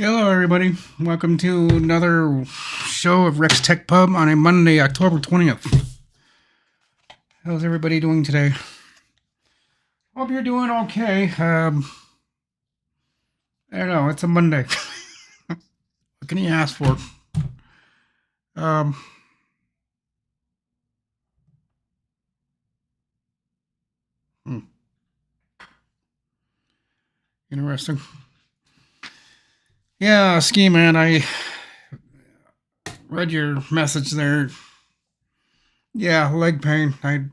Hello, everybody. Welcome to another show of Rex Tech Pub on a Monday, October 20th. How's everybody doing today? Hope you're doing okay. I don't know. It's a Monday. What can you ask for? Um, hmm, Interesting. Yeah, Ski Man, I read your message there. Yeah, leg pain. I,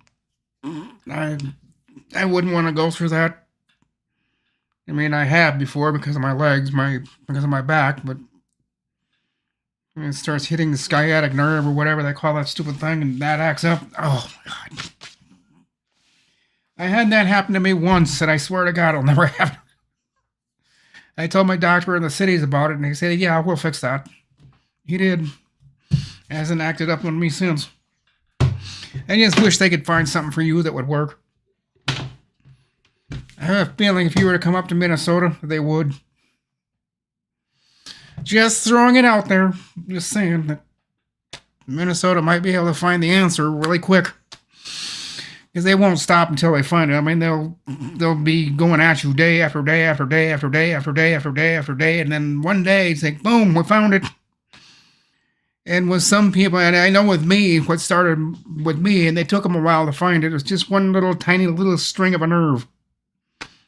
I wouldn't want to go through that. I mean, I have before because of my legs, because of my back, but when it starts hitting the sciatic nerve or whatever they call that stupid thing, and that acts up. Oh my god! I had that happen to me once, and I swear to God, it'll never happen. I told my doctor in the cities about it, and he said, "Yeah, we'll fix that." He did. Hasn't acted up on me since. I just wish they could find something for you that would work. I have a feeling if you were to come up to Minnesota, they would. Just throwing it out there. Just saying that Minnesota might be able to find the answer really quick. Because they won't stop until they find it. I mean, they'll be going at you day after day after day after day after day after day after day, and then one day it's like, boom, we found it. And with some people, and I know with me, what started with me, and they took them a while to find it, was just one little tiny little string of a nerve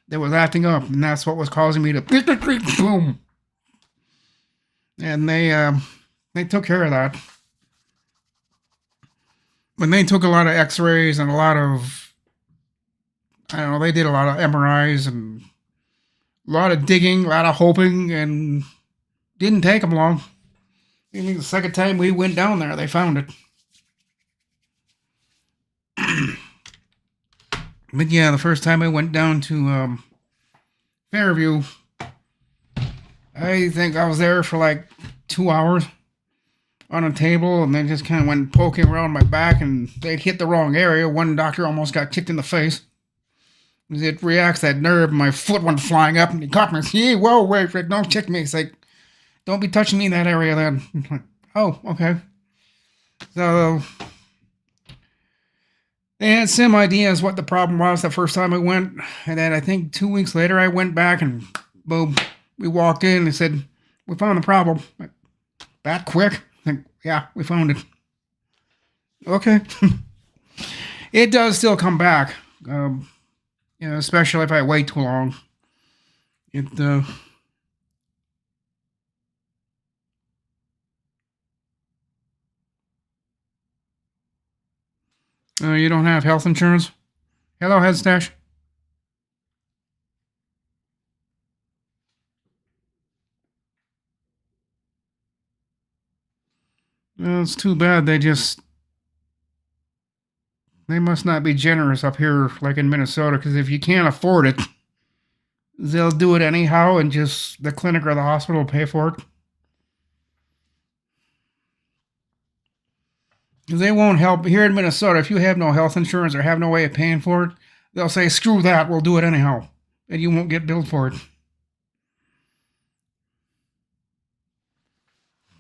that was acting up, and that's what was causing me to boom. And they took care of that. But they took a lot of X-rays and a lot of, I don't know, they did a lot of MRIs and a lot of digging, a lot of hoping, and didn't take them long. I think the second time we went down there, they found it. But yeah, the first time I went down to Fairview, I think I was there for like 2 hours on a table, and they just kind of went poking around my back, and they'd hit the wrong area. One doctor almost got kicked in the face. It reacts that nerve, my foot went flying up, and he caught me. Hey, whoa, wait, don't kick me. It's like, don't be touching me in that area then. I'm like, oh, okay. So they had some ideas what the problem was the first time I went, and then I think 2 weeks later I went back and boom, we walked in and they said, we found the problem. Like, that quick? Like, yeah, we found it. Okay. It does still come back, especially if I wait too long. It You don't have health insurance? Hello, Head Stash. It's too bad they must not be generous up here like in Minnesota, because if you can't afford it, they'll do it anyhow and just the clinic or the hospital will pay for it. They won't help here in Minnesota. If you have no health insurance or have no way of paying for it, they'll say, screw that, we'll do it anyhow. And you won't get billed for it.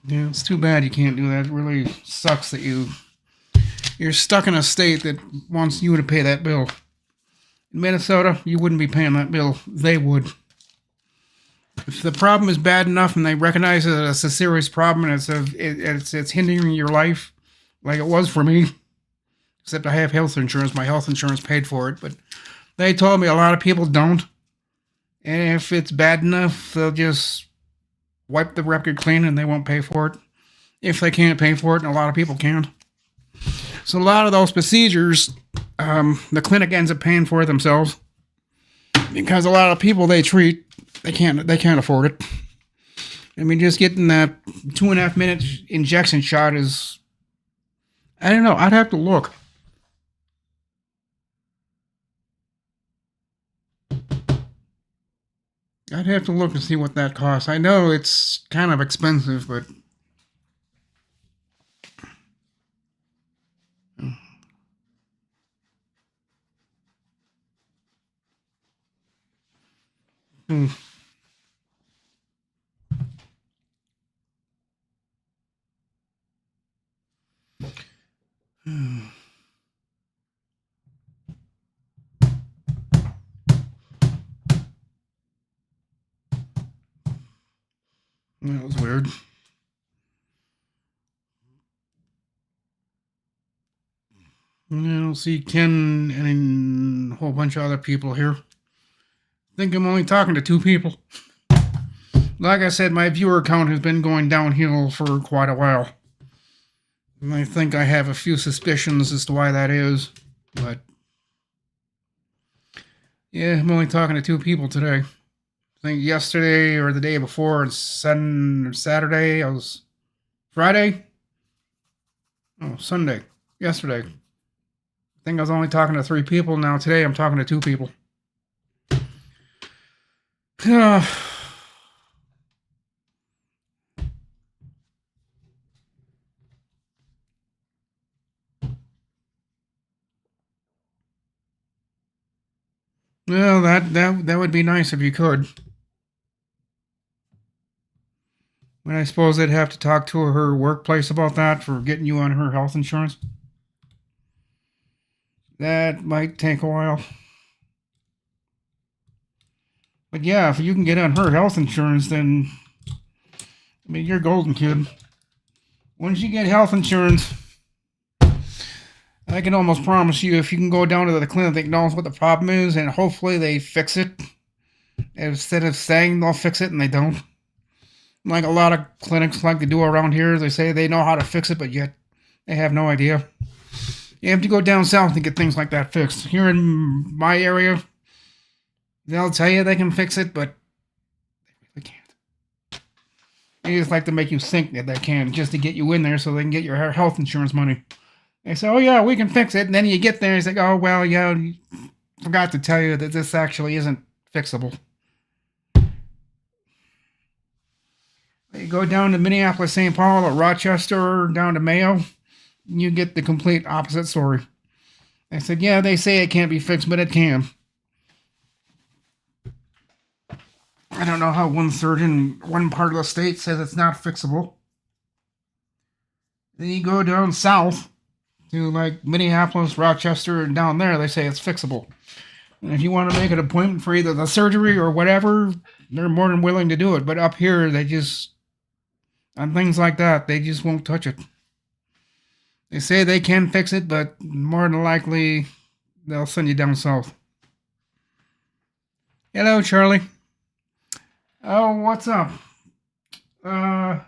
Yeah, it's too bad you can't do that. It really sucks that you're stuck in a state that wants you to pay that bill. In Minnesota, you wouldn't be paying that bill. They would. If the problem is bad enough and they recognize that it's a serious problem and it's hindering your life, like it was for me, except I have health insurance. My health insurance paid for it, but they told me a lot of people don't. And if it's bad enough, they'll just wipe the record clean and they won't pay for it. If they can't pay for it, and a lot of people can't. So a lot of those procedures, the clinic ends up paying for it themselves because a lot of people they treat, they can't afford it. I mean, just getting that 2.5 minute injection shot is, I don't know. I'd have to look. I'd have to look and see what that costs. I know it's kind of expensive, but hmm. That was weird. I'll see Ken and a whole bunch of other people here. I think I'm only talking to 2 people. Like I said, my viewer count has been going downhill for quite a while. And I think I have a few suspicions as to why that is. But yeah, I'm only talking to 2 people today. I think yesterday or the day before, Saturday, Friday? Oh, Sunday. Yesterday. I think I was only talking to 3 people. Now today I'm talking to 2 people. Well, that would be nice if you could. But I suppose they'd have to talk to her workplace about that for getting you on her health insurance. That might take a while. But yeah, if you can get on her health insurance, then I mean, you're golden, kid. Once you get health insurance, I can almost promise you, if you can go down to the clinic that knows what the problem is, and hopefully they fix it, instead of saying they'll fix it and they don't. Like a lot of clinics like to do around here, they say they know how to fix it, but yet they have no idea. You have to go down south to get things like that fixed. Here in my area, they'll tell you they can fix it, but they can't. They just like to make you think that they can, just to get you in there so they can get your health insurance money. They say, oh yeah, we can fix it. And then you get there and it's like, oh, well, yeah, forgot to tell you that this actually isn't fixable. You go down to Minneapolis, St. Paul, or Rochester, or down to Mayo, you get the complete opposite story. I said, yeah, they say it can't be fixed, but it can. I don't know how one surgeon, one part of the state says it's not fixable. Then you go down south to like Minneapolis, Rochester, and down there, they say it's fixable. And if you want to make an appointment for either the surgery or whatever, they're more than willing to do it. But up here, they just, on things like that, they just won't touch it. They say they can fix it, but more than likely, they'll send you down south. Hello, Charlie. Oh, what's up? Well,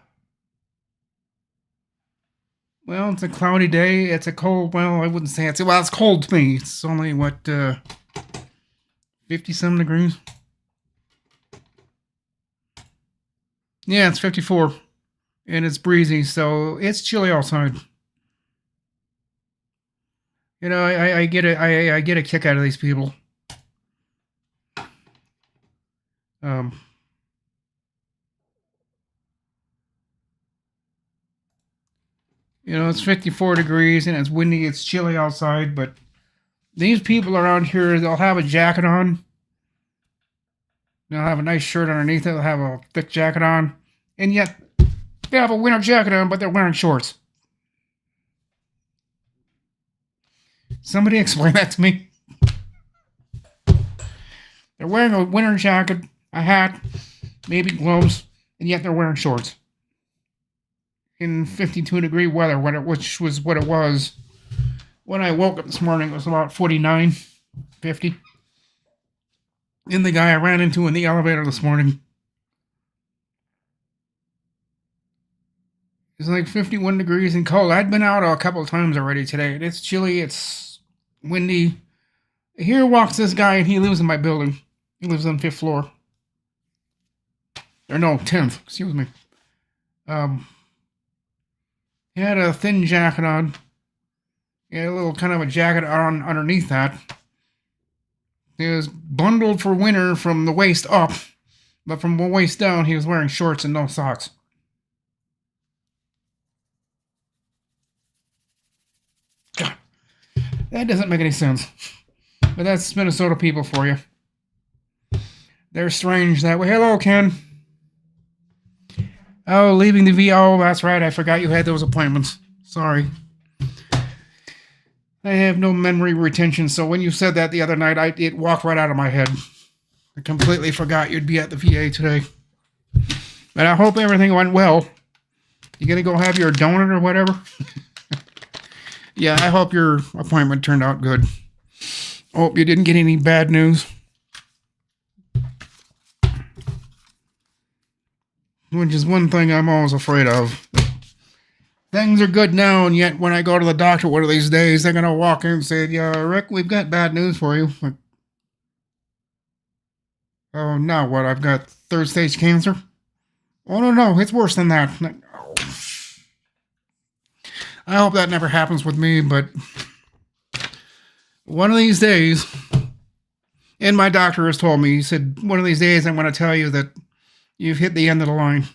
it's a cloudy day. It's a cold, well, I wouldn't say it's cold to me. It's only, 50-some degrees? Yeah, it's 54. And it's breezy, so it's chilly outside. You know, I get a kick out of these people. You know, it's 54 degrees and it's windy, it's chilly outside, but these people around here, they'll have a jacket on. They'll have a nice shirt underneath it, they'll have a thick jacket on, and yet they have a winter jacket on, but they're wearing shorts. Somebody explain that to me. They're wearing a winter jacket, a hat, maybe gloves, and yet they're wearing shorts. In 52-degree weather, which was what it was when I woke up this morning. It was about 49, 50. And the guy I ran into in the elevator this morning, it's like 51 degrees and cold. I'd been out a couple of times already today. It's chilly, it's windy. Here walks this guy, and he lives in my building. He lives on 5th floor. Or no, 10th, excuse me. He had a thin jacket on. He had a little kind of a jacket on underneath that. He was bundled for winter from the waist up, but from the waist down, he was wearing shorts and no socks. God, that doesn't make any sense. But that's Minnesota people for you. They're strange that way. Hello, Ken. Oh, leaving the VO. That's right. I forgot you had those appointments. Sorry. I have no memory retention, so when you said that the other night, it walked right out of my head. I completely forgot you'd be at the VA today. But I hope everything went well. You gonna go have your donut or whatever? Yeah, I hope your appointment turned out good. Hope you didn't get any bad news. Which is one thing I'm always afraid of. Things are good now, and yet when I go to the doctor one of these days, they're going to walk in and say, yeah, Rick, we've got bad news for you. Like, oh, now what? I've got third stage cancer? Oh, no, it's worse than that. Like, oh. I hope that never happens with me, but one of these days, and my doctor has told me, he said, one of these days I'm going to tell you that you've hit the end of the line.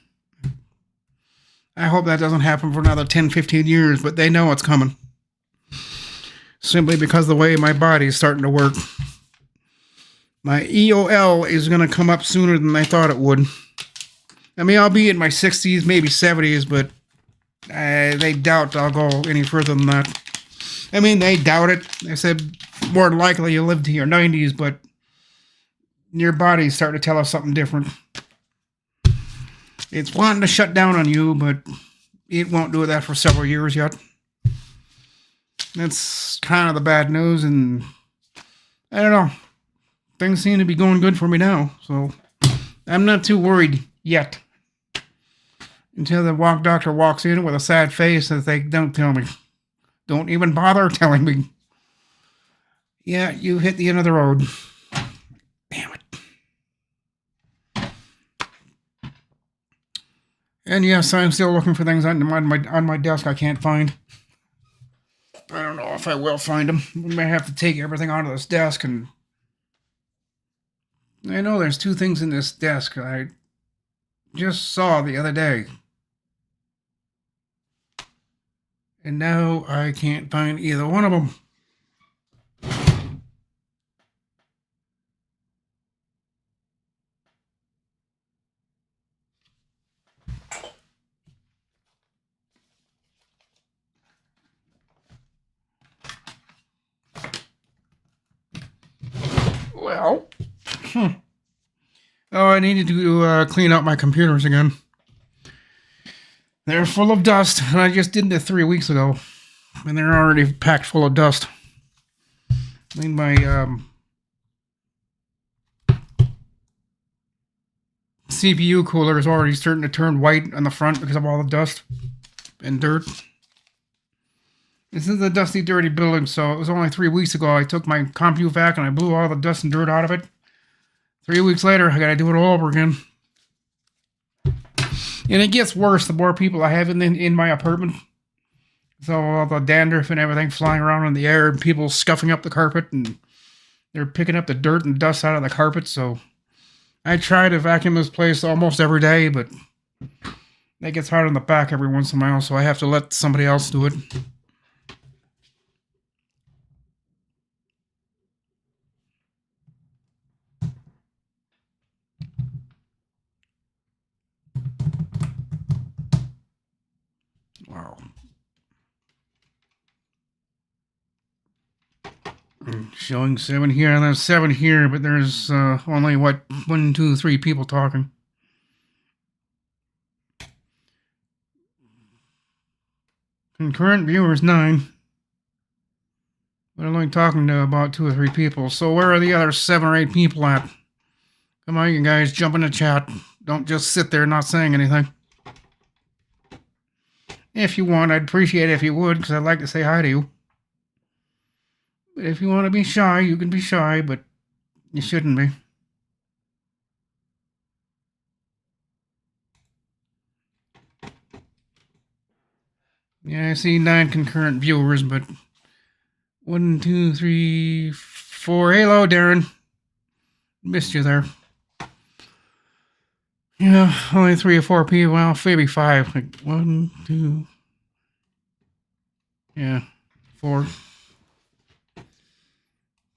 I hope that doesn't happen for another 10, 15 years, but they know it's coming. Simply because the way my body is starting to work. My EOL is going to come up sooner than I thought it would. I mean, I'll be in my 60s, maybe 70s, but they doubt I'll go any further than that. I mean, they doubt it. They said more than likely you'll live to your 90s, but your body's starting to tell us something different. It's wanting to shut down on you, but it won't do that for several years yet. That's kind of the bad news, and I don't know. Things seem to be going good for me now, so I'm not too worried yet. Until the doctor walks in with a sad face and they don't tell me. Don't even bother telling me. Yeah, you hit the end of the road. Damn it. And yes, I'm still looking for things on my desk I can't find. I don't know if I will find them. We may have to take everything onto this desk, and I know there's two things in this desk I just saw the other day. And now I can't find either one of them. Well, oh, I needed to clean out my computers again. They're full of dust, and I just did it 3 weeks ago, and they're already packed full of dust. I mean, my CPU cooler is already starting to turn white on the front because of all the dust and dirt. This is a dusty, dirty building, so it was only 3 weeks ago I took my CompuVac and I blew all the dust and dirt out of it. 3 weeks later, I gotta do it all over again. And it gets worse the more people I have in my apartment. So all the dandruff and everything flying around in the air, and people scuffing up the carpet, and they're picking up the dirt and dust out of the carpet. So I try to vacuum this place almost every day, but it gets hard on the back every once in a while, so I have to let somebody else do it. Wow. Showing 7 here, and there's 7 here, but there's only, 1, 2, 3 people talking. Concurrent viewers 9. But I'm only talking to about 2 or 3 people. So where are the other 7 or 8 people at? Come on, you guys, jump in the chat. Don't just sit there not saying anything. If you want, I'd appreciate it if you would, because I'd like to say hi to you. But if you want to be shy, you can be shy, but you shouldn't be. Yeah, I see 9 concurrent viewers, but 1, 2, 3, 4. Hello, Darren. Missed you there. Yeah, only 3 or 4 people. Well, maybe 5. Like 1, 2. Yeah, 4.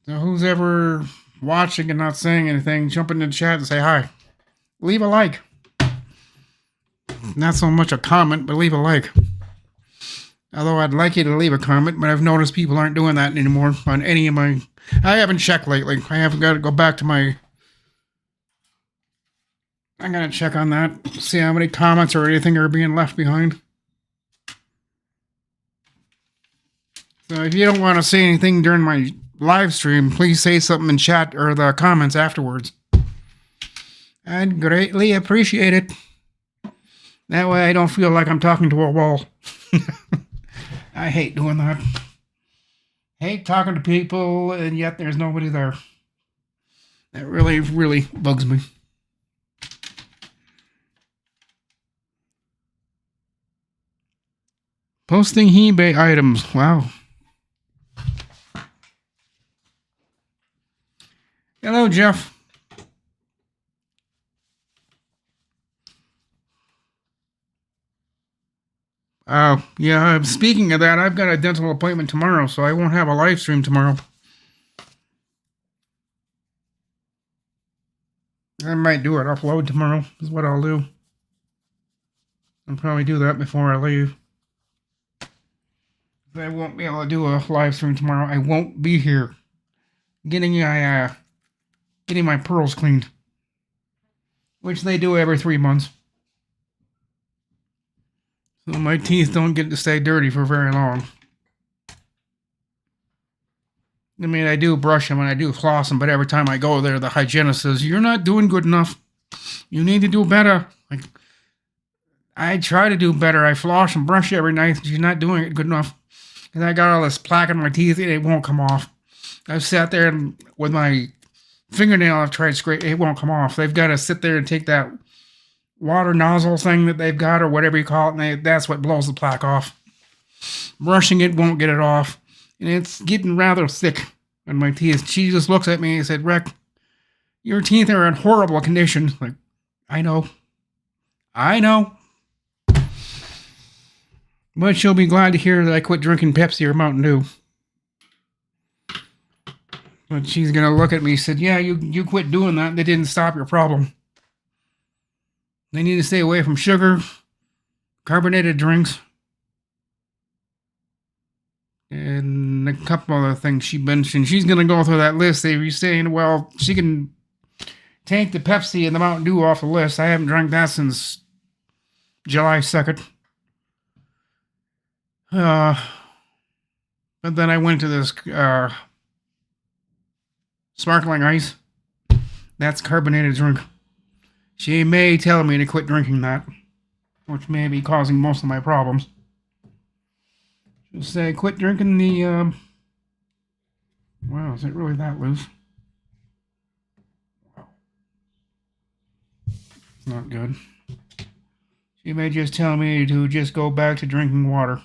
So who's ever watching and not saying anything, jump in the chat and say hi. Leave a like. Not so much a comment, but leave a like. Although I'd like you to leave a comment, but I've noticed people aren't doing that anymore on any of my... I haven't checked lately. I haven't got to go back to my I'm going to check on that, see how many comments or anything are being left behind. So if you don't want to say anything during my live stream, please say something in chat or the comments afterwards. I'd greatly appreciate it. That way I don't feel like I'm talking to a wall. I hate doing that. Hate talking to people and yet there's nobody there. That really, really bugs me. Posting eBay items. Wow. Hello, Jeff. Yeah, speaking of that, I've got a dental appointment tomorrow, so I won't have a live stream tomorrow. I might do an upload tomorrow, is what I'll do. I'll probably do that before I leave. I won't be able to do a live stream tomorrow. I won't be here getting my pearls cleaned, which they do every 3 months. So my teeth don't get to stay dirty for very long. I mean, I do brush them and I do floss them, but every time I go there, the hygienist says, "You're not doing good enough. You need to do better." Like, I try to do better. I floss and brush every night. She's not doing it good enough. And I got all this plaque in my teeth and it won't come off. I've sat there and with my fingernail, I've tried to scrape, it won't come off. They've got to sit there and take that water nozzle thing that they've got or whatever you call it, and that's what blows the plaque off. Brushing it won't get it off, and it's getting rather thick on my teeth. She just looks at me and said, "Rick, your teeth are in horrible condition." Like, I know. But she'll be glad to hear that I quit drinking Pepsi or Mountain Dew. But she's going to look at me and said, "Yeah, you quit doing that. They didn't stop your problem. They need to stay away from sugar, carbonated drinks, and a couple other things she mentioned." She's going to go through that list. They were saying, well, she can take the Pepsi and the Mountain Dew off the list. I haven't drank that since July 2nd. But then I went to this sparkling ice. That's carbonated drink. She may tell me to quit drinking that, which may be causing most of my problems. She'll say, "Quit drinking the, wow, is it really that loose? Wow. It's not good. She may just tell me to just go back to drinking water.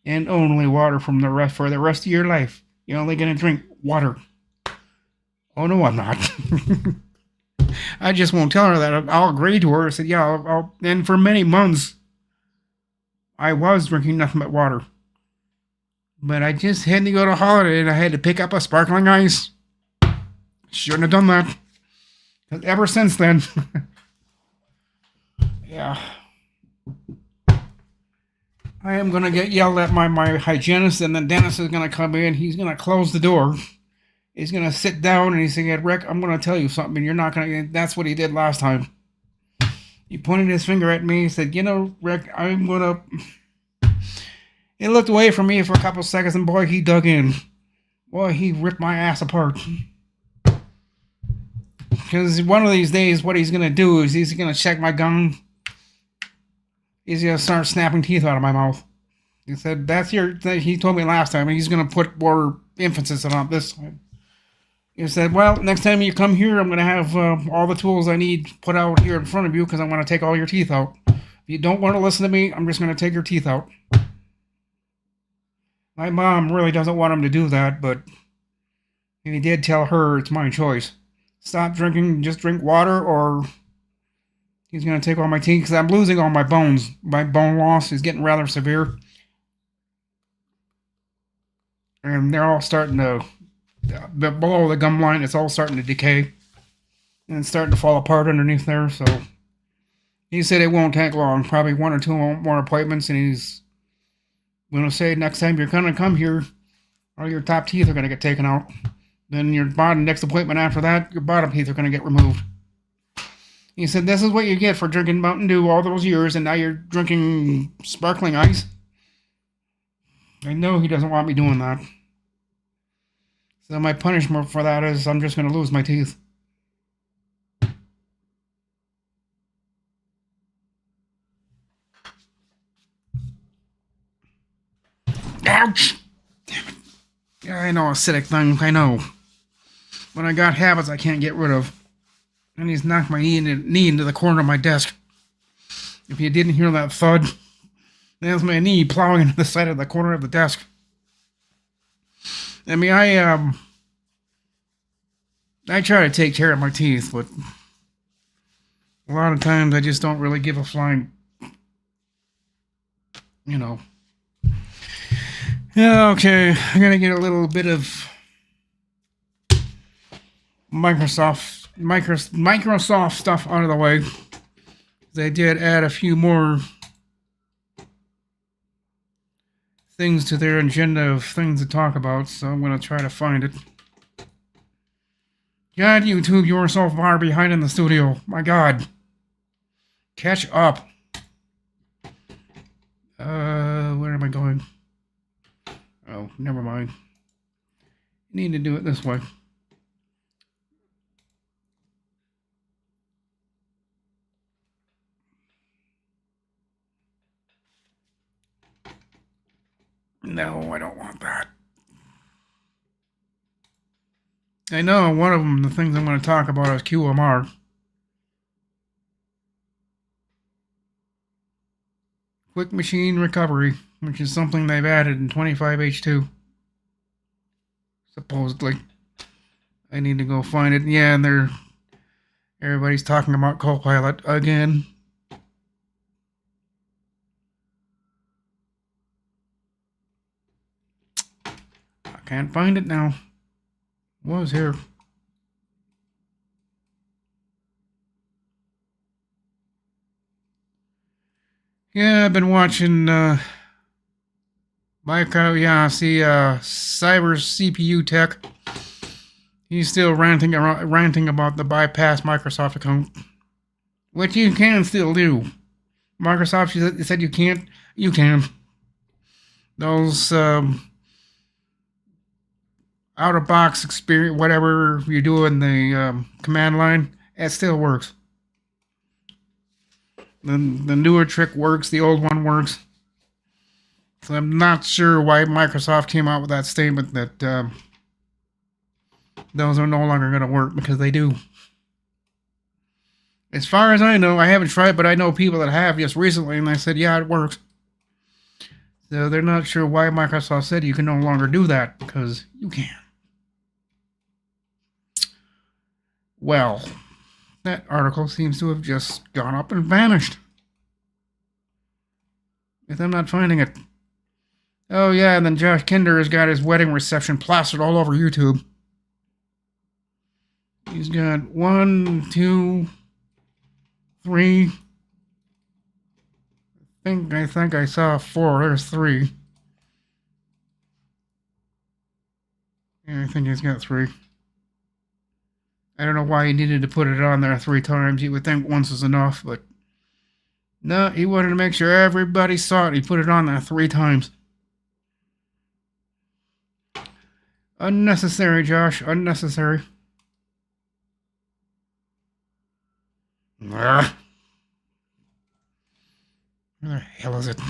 And only water for the rest of your life. You're only going to drink water." Oh, no, I'm not. I just won't tell her that. I'll agree to her. I said, yeah, and for many months, I was drinking nothing but water. But I just had to go to Holiday and I had to pick up a sparkling ice. Shouldn't have done that. Because ever since then, yeah. I am going to get yelled at by my hygienist, and then Dennis is going to come in. He's going to close the door. He's going to sit down and he's saying, "Rick, I'm going to tell you something. You're not going to..." That's what he did last time. He pointed his finger at me and said, "You know, Rick, I'm going to..." He looked away from me for a couple seconds, and boy, he dug in. Boy, he ripped my ass apart. Because one of these days, what he's going to do is he's going to check my gum. He's going to start snapping teeth out of my mouth. He said, "That's your..." He told me last time, and he's going to put more emphasis on it this time. He said, "Well, next time you come here, I'm going to have all the tools I need put out here in front of you because I want to take all your teeth out. If you don't want to listen to me, I'm just going to take your teeth out." My mom really doesn't want him to do that, but he did tell her it's my choice. Stop drinking, just drink water, or he's going to take all my teeth because I'm losing all my bones. My bone loss is getting rather severe. And they're all starting to... below the gum line, it's all starting to decay. And it's starting to fall apart underneath there, so... He said it won't take long, probably 1 or 2 more appointments, and he's going to say next time you're going to come here, all your top teeth are going to get taken out. Then your next appointment after that, your bottom teeth are going to get removed. He said, "This is what you get for drinking Mountain Dew all those years, and now you're drinking sparkling ice." I know he doesn't want me doing that. So my punishment for that is I'm just going to lose my teeth. Ouch! Damn it. Yeah, I know, acidic thing, I know. But I got habits I can't get rid of. And he's knocked my knee into the corner of my desk. If you didn't hear that thud, that's my knee plowing into the side of the corner of the desk. I mean, I try to take care of my teeth, but a lot of times I just don't really give a flying, you know. Yeah, okay, I'm gonna get a little bit of Microsoft stuff out of the way. They did add a few more things to their agenda of things to talk about, so I'm going to try to find it. God, YouTube, you are so far behind in the studio. My God. Catch up. Where am I going? Oh, never mind. You need to do it this way. No, I don't want that. I know one of them, the things I'm going to talk about is QMR. Quick Machine Recovery, which is something they've added in 25H2. Supposedly. I need to go find it. Yeah, and everybody's talking about Copilot again. Can't find it now. Was here. Yeah, I've been watching Cyber CPU Tech. He's still ranting about the bypass Microsoft account, which you can still do. Microsoft said you can't. You can. Those out-of-box experience, whatever you do in the command line, it still works. The newer trick works, the old one works. So I'm not sure why Microsoft came out with that statement that those are no longer going to work, because they do. As far as I know, I haven't tried, but I know people that have just recently, and they said, yeah, it works. So they're not sure why Microsoft said you can no longer do that, because you can. Well, that article seems to have just gone up and vanished. If I'm not finding it. Oh yeah, and then Josh Kinder has got his wedding reception plastered all over YouTube. He's got 1, 2, 3. I think I saw 4. There's 3. Yeah, I think he's got 3. I don't know why he needed to put it on there 3 times. You would think once is enough, but no, he wanted to make sure everybody saw it. He put it on there 3 times. Unnecessary, Josh. Unnecessary. Where the hell is it?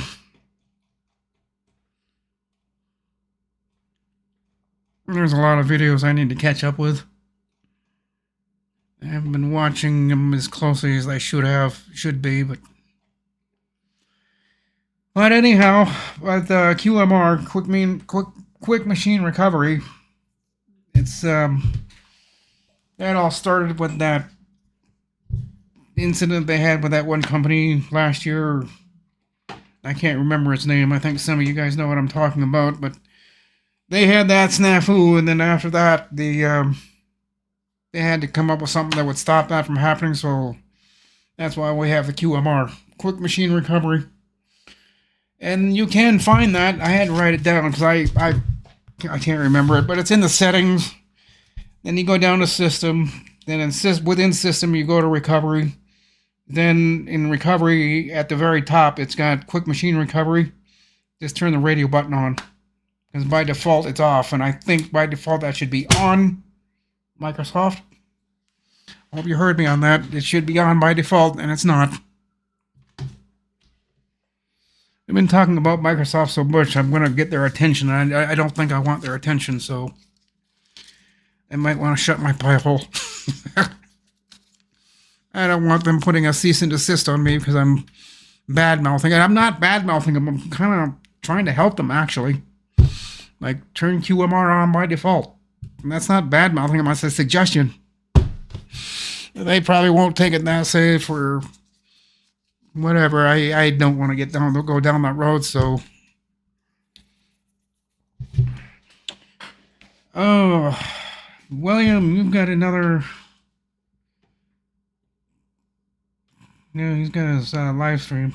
There's a lot of videos I need to catch up with. I haven't been watching them as closely as I should be, but anyhow, with QMR, quick machine recovery, it's that all started with that incident they had with that one company last year. I can't remember its name. I think some of you guys know what I'm talking about, but they had that snafu, and then after that, they had to come up with something that would stop that from happening, so that's why we have the QMR, Quick Machine Recovery. And you can find that. I had to write it down because I can't remember it, but it's in the settings. Then you go down to System. Then within System, you go to Recovery. Then in recovery, at the very top, it's got quick machine recovery. Just turn the radio button on. Because by default, it's off. And I think by default, that should be on Microsoft. Hope you heard me on that. It should be on by default, and it's not. I've been talking about Microsoft so much, I'm going to get their attention. I don't think I want their attention, so I might want to shut my pipe hole. I don't want them putting a cease and desist on me because I'm bad-mouthing. And I'm not bad-mouthing them. I'm kind of trying to help them, actually. Like, turn QMR on by default. And that's not bad-mouthing them. That's a suggestion. They probably won't take it that safe or whatever. I don't want to go down that road, so. Oh, William, you've got another. Yeah, he's got his live stream.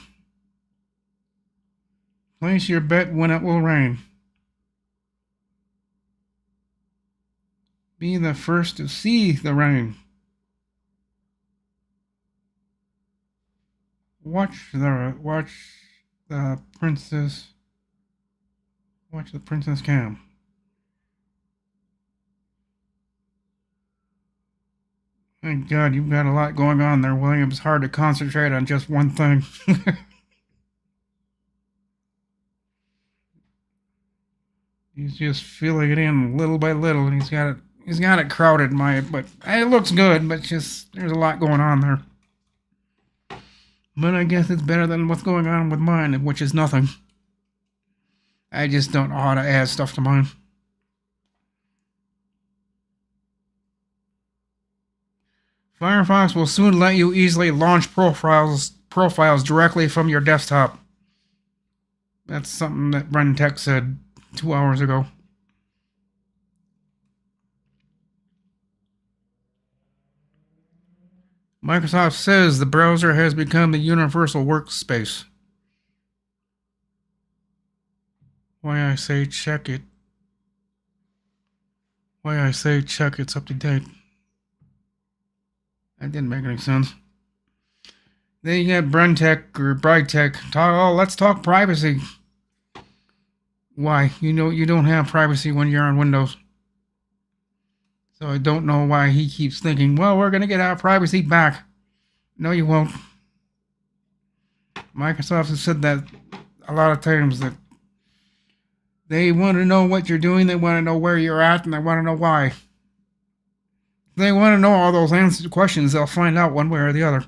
Place your bet when it will rain. Be the first to see the rain. Watch the princess. Watch the princess cam. Thank God, you've got a lot going on there, William. It's hard to concentrate on just one thing. He's just filling it in little by little, and he's got it crowded, but it looks good, but just there's a lot going on there. But I guess it's better than what's going on with mine, which is nothing. I just don't know how to add stuff to mine. Firefox will soon let you easily launch profiles directly from your desktop. That's something that BrenTech said 2 hours ago. Microsoft says the browser has become the universal workspace. Why I say check it. Why I say check it's up to date. That didn't make any sense. Then you got BrenTech or BrightTech. Let's talk privacy. Why? You don't have privacy when you're on Windows. So I don't know why he keeps thinking, well, we're going to get our privacy back. No, you won't. Microsoft has said that a lot of times, that they want to know what you're doing, they want to know where you're at, and they want to know why. They want to know all those answers to questions, they'll find out one way or the other.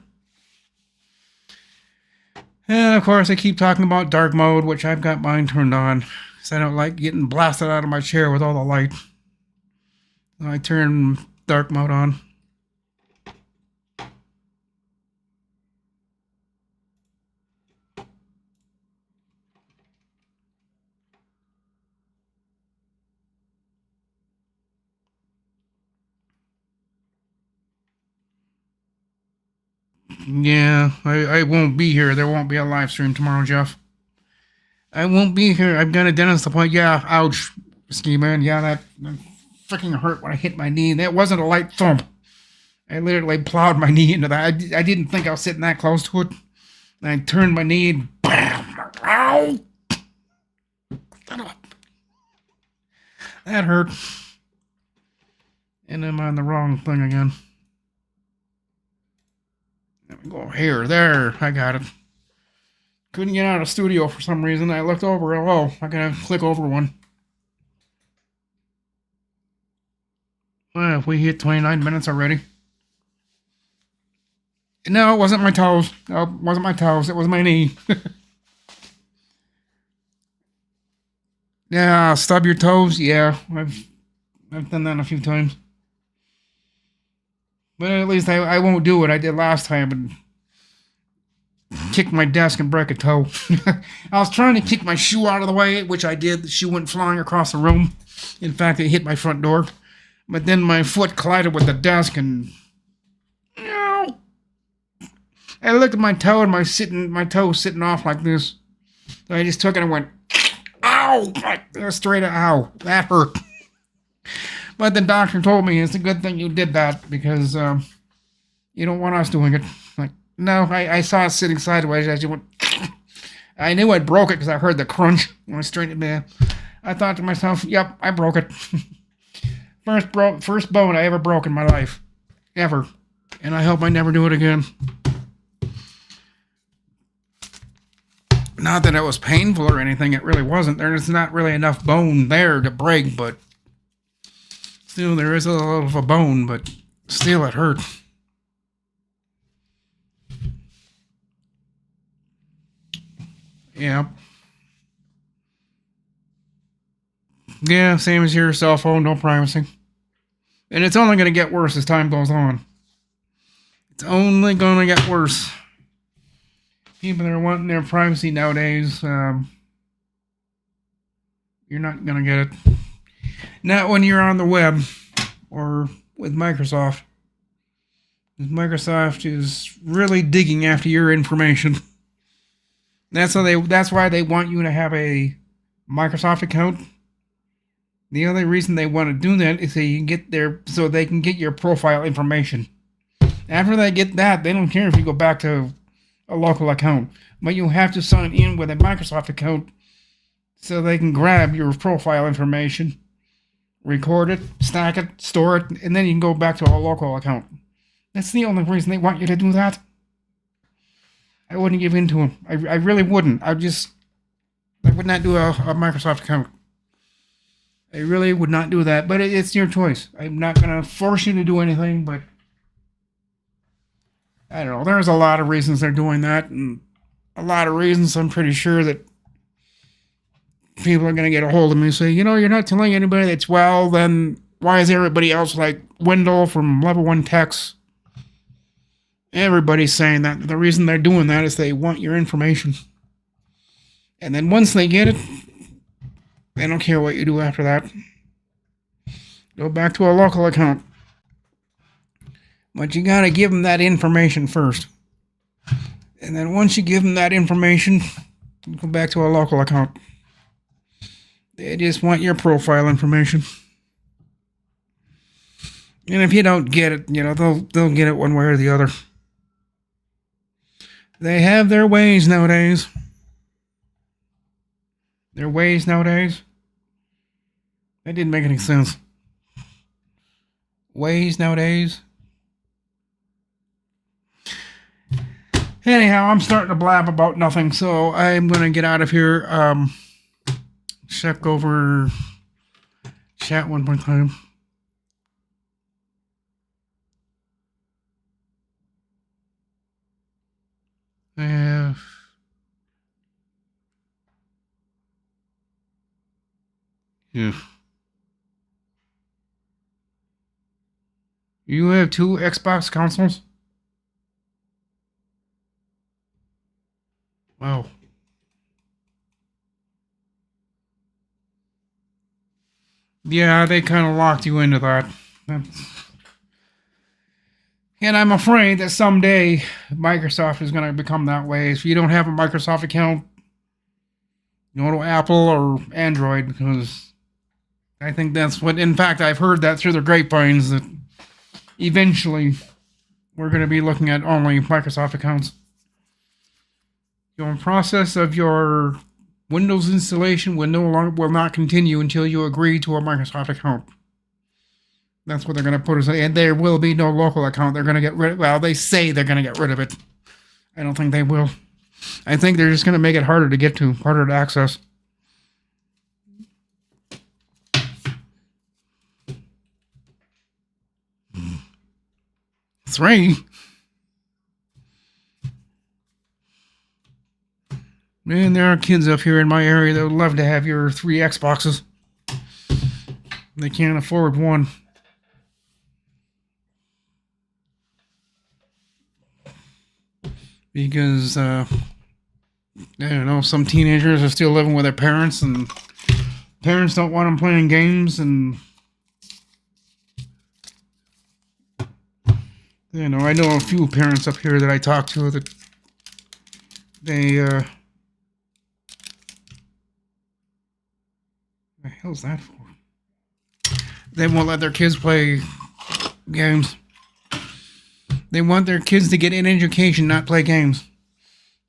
And of course, I keep talking about dark mode, which I've got mine turned on, because I don't like getting blasted out of my chair with all the light. I turn dark mode on. Yeah, I won't be here. There won't be a live stream tomorrow, Jeff. I won't be here. I've got a dentist appointment. Yeah, ouch, Ski Man. Yeah, that freaking hurt when I hit my knee. That wasn't a light thump. I literally plowed my knee into that. I didn't think I was sitting that close to it. And I turned my knee and bam! Ow! Shut up. That hurt. And I'm on the wrong thing again. Let me go here. There. I got it. Couldn't get out of studio for some reason. I looked over. Oh, I gotta click over one. Well, we hit 29 minutes already. No, it wasn't my toes. No, it wasn't my toes. It was my knee. Yeah, stub your toes. Yeah, I've done that a few times. But at least I won't do it. I did last time and kick my desk and break a toe. I was trying to kick my shoe out of the way, which I did. The shoe went flying across the room. In fact, it hit my front door. But then my foot collided with the desk and I looked at my toe and my toe was sitting off like this. So I just took it and went, ow! Straight ow. That hurt. But the doctor told me it's a good thing you did that because you don't want us doing it. Like, No, I saw it sitting sideways as you went. I knew I broke it because I heard the crunch when I straightened it down. I thought to myself, yep, I broke it. First bone I ever broke in my life. Ever. And I hope I never do it again. Not that it was painful or anything, it really wasn't. There's not really enough bone there to break, but still there is a little of a bone, but still it hurt. Yeah. Yeah, same as your cell phone, no privacy. And it's only going to get worse as time goes on. It's only going to get worse. People that are wanting their privacy nowadays, you're not going to get it. Not when you're on the web or with Microsoft. Microsoft is really digging after your information. That's why they want you to have a Microsoft account. The only reason they want to do that is so they can get your profile information. After they get that, they don't care if you go back to a local account. But you have to sign in with a Microsoft account so they can grab your profile information, record it, stack it, store it, and then you can go back to a local account. That's the only reason they want you to do that. I wouldn't give in to them. I really wouldn't. I would not do a Microsoft account. I really would not do that, but it's your choice. I'm not going to force you to do anything, but I don't know. There's a lot of reasons they're doing that, and a lot of reasons I'm pretty sure that people are going to get a hold of me and say, you're not telling anybody that's well, then why is everybody else like Wendell from Level 1 Techs? Everybody's saying that. The reason they're doing that is they want your information. And then once they get it, they don't care what you do after that. Go back to a local account. But you gotta give them that information first. And then once you give them that information, go back to a local account. They just want your profile information. And if you don't get it, they'll get it one way or the other. They have their ways nowadays. That didn't make any sense. Ways nowadays. Anyhow, I'm starting to blab about nothing, so I'm going to get out of here. Check over chat one more time. I have... Yeah. You have 2 Xbox consoles? Wow. Yeah, they kind of locked you into that. And I'm afraid that someday Microsoft is going to become that way. If you don't have a Microsoft account, go to Apple or Android, because I think that's what... In fact, I've heard that through the grapevines that eventually we're going to be looking at only Microsoft accounts. Your process of your Windows installation will not continue until you agree to a Microsoft account. That's what they're going to put us in. And there will be no local account. They're going to get rid of... Well, they say they're going to get rid of it. I don't think they will. I think they're just going to make it harder to get to, harder to access. Three. Man, there are kids up here in my area that would love to have your 3 Xboxes. They can't afford one. Because, I don't know, some teenagers are still living with their parents, and parents don't want them playing games, and... I know a few parents up here that I talk to that they, the hell's that for? They won't let their kids play games. They want their kids to get an education, not play games.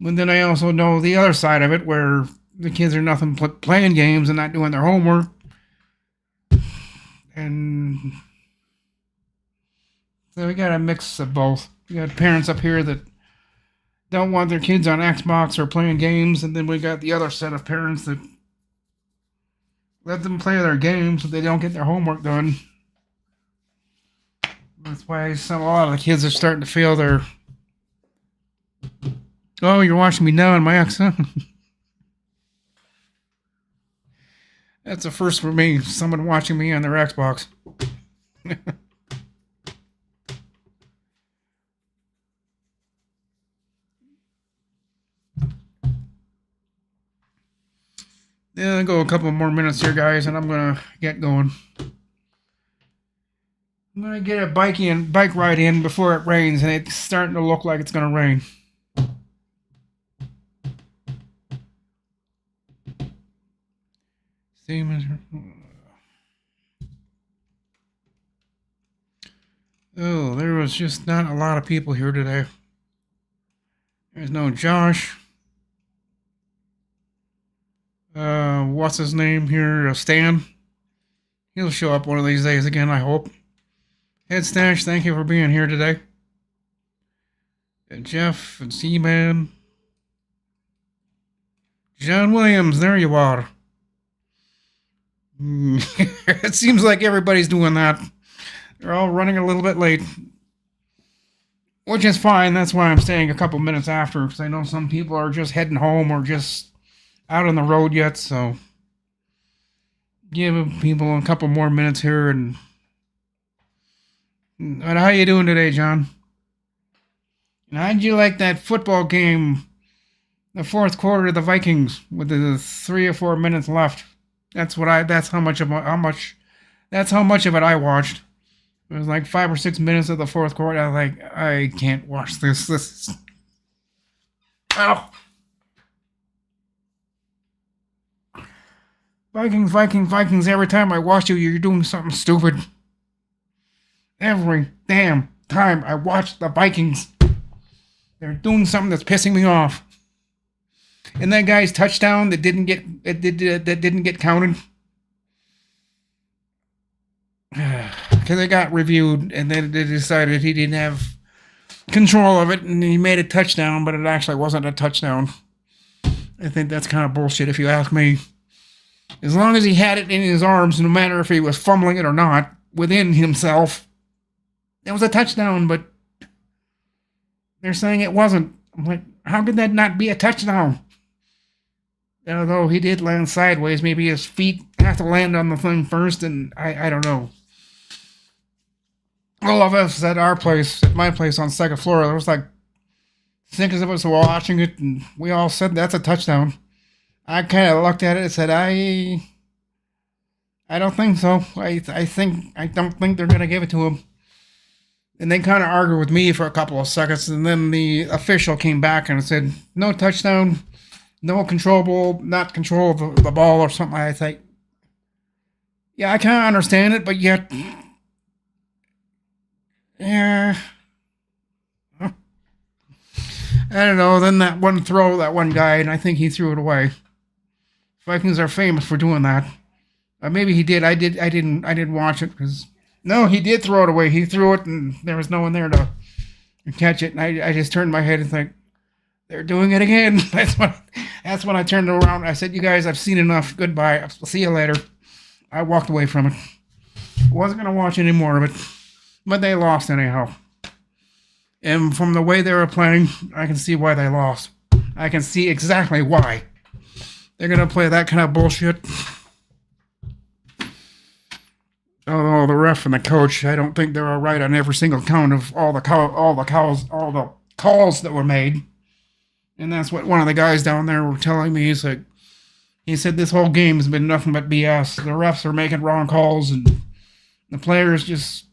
But then I also know the other side of it, where the kids are nothing but playing games and not doing their homework. And so we got a mix of both. We got parents up here that don't want their kids on Xbox or playing games, and then we got the other set of parents that let them play their games so they don't get their homework done. That's why a lot of the kids are starting to feel their... Oh, you're watching me now on my X, huh? That's a first for me. Someone watching me on their Xbox. Yeah, I'll go a couple more minutes here, guys, and I'm gonna get going. I'm gonna get a bike ride in before it rains, and it's starting to look like it's gonna rain. Oh, there was just not a lot of people here today. There's no Josh. What's his name here? Stan. He'll show up one of these days again, I hope. Head Stash, thank you for being here today. And Jeff and Seaman. John Williams, there you are. It seems like everybody's doing that. They're all running a little bit late. Which is fine, that's why I'm staying a couple minutes after, because I know some people are just heading home or just out on the road yet, so give people a couple more minutes here. And how you doing today, John? And how'd you like that football game, the fourth quarter of the Vikings, with the 3 or 4 minutes left? That's how much of it I watched. It was like 5 or 6 minutes of the fourth quarter. I was like, I can't watch this. Ow. Vikings. Every time I watch you, you're doing something stupid. Every damn time I watch the Vikings, they're doing something that's pissing me off. And that guy's touchdown that didn't get counted, because it got reviewed, and then they decided he didn't have control of it, and he made a touchdown, but it actually wasn't a touchdown. I think that's kind of bullshit, if you ask me. As long as he had it in his arms, no matter if he was fumbling it or not, within himself, it was a touchdown, but they're saying it wasn't. I'm like, how could that not be a touchdown? Although he did land sideways, maybe his feet have to land on the thing first, and I don't know. All of us at my place on second floor, there was like 6 of us were watching it, and we all said that's a touchdown. I kind of looked at it and said, I don't think so. I don't think they're going to give it to him. And they kind of argued with me for a couple of seconds, and then the official came back and said, no touchdown, no not control of the ball or something. I think, yeah, I kind of understand it, but yet, yeah, I don't know. Then that one guy, and I think he threw it away. Vikings are famous for doing that. Maybe he did. I didn't watch it because no, he did throw it away. He threw it, and there was no one there to catch it. And I just turned my head and think, they're doing it again. That's when I turned around. I said, you guys, I've seen enough. Goodbye. I'll see you later. I walked away from it. Wasn't going to watch any more of it. But they lost anyhow. And from the way they were playing, I can see why they lost. I can see exactly why. They're going to play that kind of bullshit. Although the ref and the coach, I don't think they were right on every single count of all the calls that were made. And that's what one of the guys down there were telling me. He said this whole game has been nothing but BS. The refs are making wrong calls, and the players just,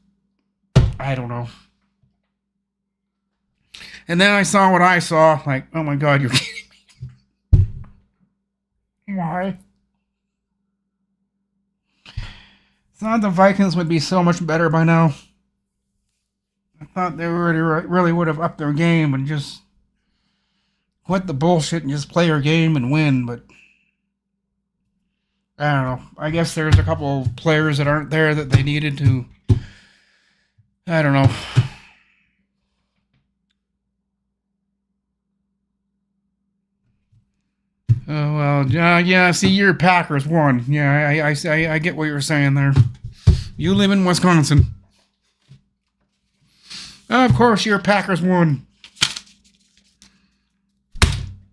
I don't know. And then I saw what I saw, like, oh my God, you're kidding me. Why? It's not the Vikings would be so much better by now. thought they really would have upped their game and just quit the bullshit and just play their game and win. But I don't know. I guess there's a couple players that aren't there that they needed to. I don't know. Oh, well, yeah, see, your Packers won. Yeah, I get what you're saying there. You live in Wisconsin. Of course, your Packers won.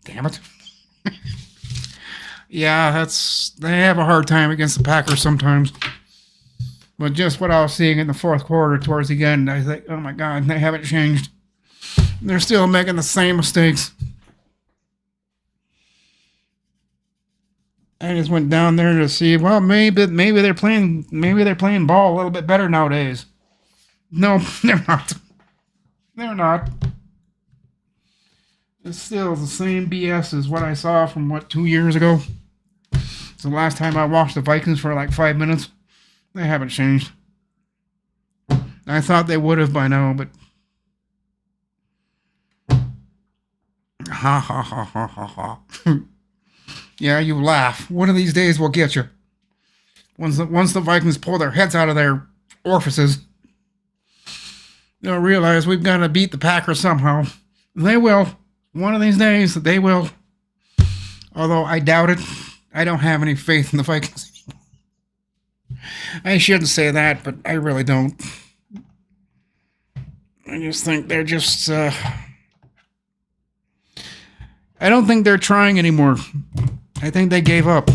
Damn it. Yeah, they have a hard time against the Packers sometimes. But just what I was seeing in the fourth quarter towards the end, I think, oh my God, they haven't changed. They're still making the same mistakes. I just went down there to see. Well, maybe they're playing ball a little bit better nowadays. No, they're not. They're not. It's still the same BS as what I saw from 2 years ago. It's the last time I watched the Vikings for like 5 minutes. They haven't changed. I thought they would have by now, but ha ha ha ha ha ha. Yeah, you laugh. One of these days we'll get you. Once the Vikings pull their heads out of their orifices, they'll realize we've got to beat the Packers somehow. They will. One of these days, they will. Although I doubt it. I don't have any faith in the Vikings anymore. I shouldn't say that, but I really don't. I just think they're just... I don't think they're trying anymore. I think they gave up.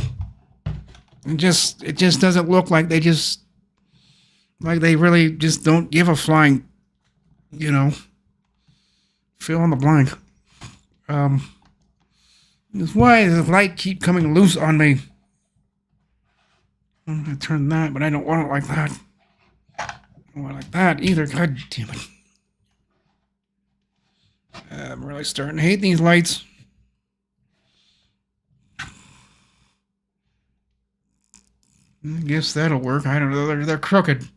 It just doesn't look like they really just don't give a flying, fill in the blank. That's why the light keep coming loose on me. I'm gonna turn that, but I don't want it like that. I don't want it like that either. God damn it. I'm really starting to hate these lights. I guess that'll work. I don't know. They're crooked.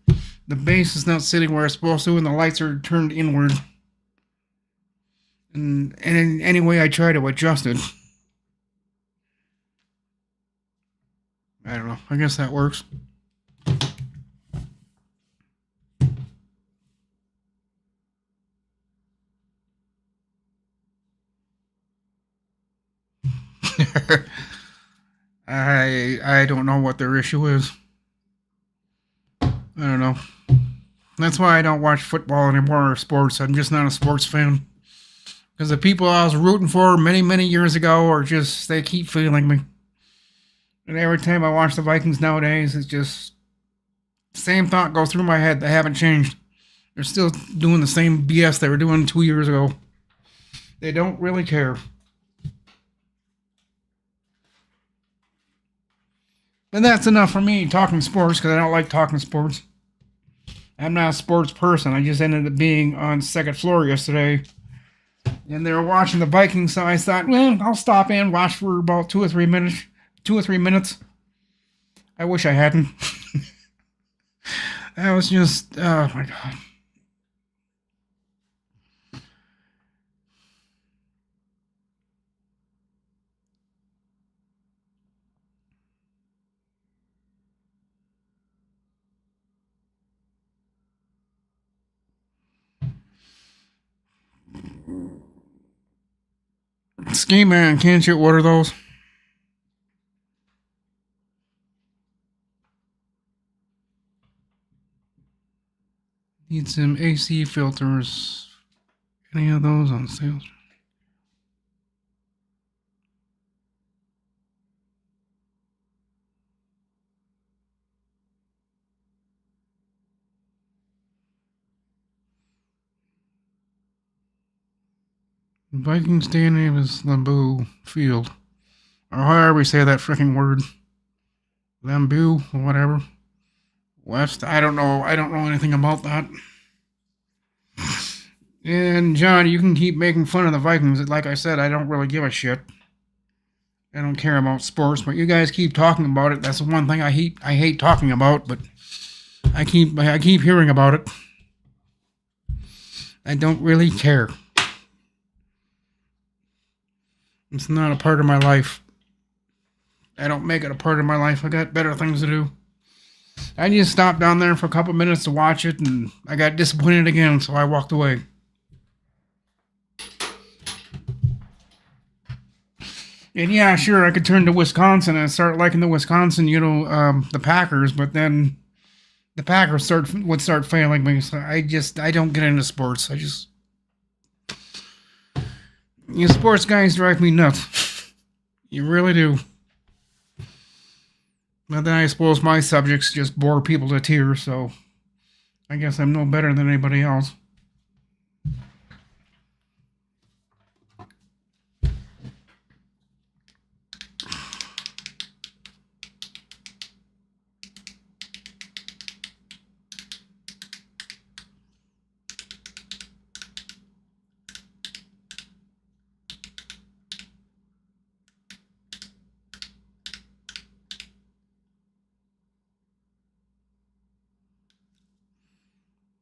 The base is not sitting where it's supposed to, and the lights are turned inward. And in any way I try to adjust it, I don't know. I guess that works. I don't know what their issue is. I don't know. That's why I don't watch football anymore or sports. I'm just not a sports fan. Because the people I was rooting for many, many years ago are just, they keep failing me. And every time I watch the Vikings nowadays, it's just, same thought goes through my head. They haven't changed. They're still doing the same BS they were doing 2 years ago. They don't really care. And that's enough for me talking sports, because I don't like talking sports. I'm not a sports person. I just ended up being on second floor yesterday. And they were watching the Vikings, so I thought, well, I'll stop in and watch for about 2 or 3 minutes. 2 or 3 minutes. I wish I hadn't. That was just, oh my God. Ski Man, can't you order those? Need some AC filters. Any of those on sale? Vikings stand name is Lambeau Field. Or however we say that freaking word. Lambeau or whatever. West. I don't know. I don't know anything about that. And John, you can keep making fun of the Vikings. Like I said, I don't really give a shit. I don't care about sports, but you guys keep talking about it. That's the one thing I hate. I hate talking about, but I keep hearing about it. I don't really care. It's not a part of my life. I don't make it a part of my life. I got better things to do. I just stopped down there for a couple minutes to watch it, and I got disappointed again, so I walked away. And yeah, sure, I could turn to Wisconsin and start liking the Wisconsin, the Packers, but then the Packers would start failing me. So I don't get into sports. You sports guys drive me nuts. You really do. But then I suppose my subjects just bore people to tears, so I guess I'm no better than anybody else.